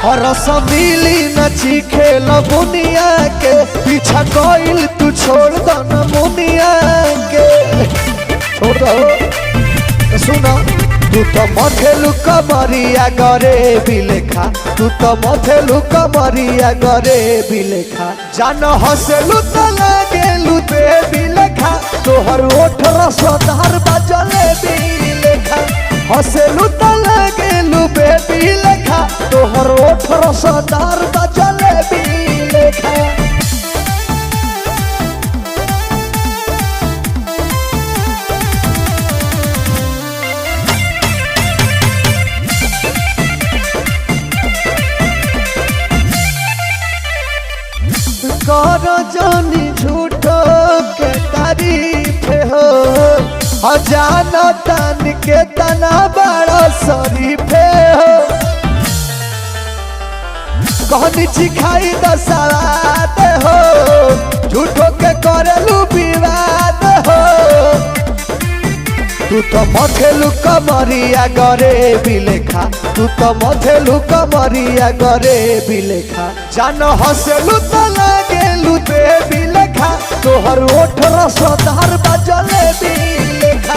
और मिली न चीखे लबुनिया के पीछा कोइल तू छोड़ दो न मुनिया के छोड़ दो। सुना तू तो मथेलु कमरिया गरे बिलेखा, तू तो मथेलु कमरिया गरे बिलेखा, जान हसेलु त लागेलु दे बिलेखा, तोहर ओठ रसदार बजले बिलेखा, हसेलु त लागेलु बे बिलेखा, तोहर ओठ रसदार बजले बिलेखा। कर जानी झूठो के तारीफ हो, अजाना तन के तना बड़ा शरीफे हो, कहनी चिखाई दसवाद हो, झूठो के करेलू विवाद हो, तू तो मथेलु कमरिया गरे बिलेखा, तू तो मथेलु कमरिया गरे बिलेखा, जान हसेलु त लागेलु दे बिलेखा, तोहर ओठ रसदार बजले बिलेखा,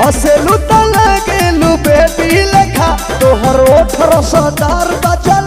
हसेलु त लागेलु बे बिलेखा, तोहर ओठ रसदार बजले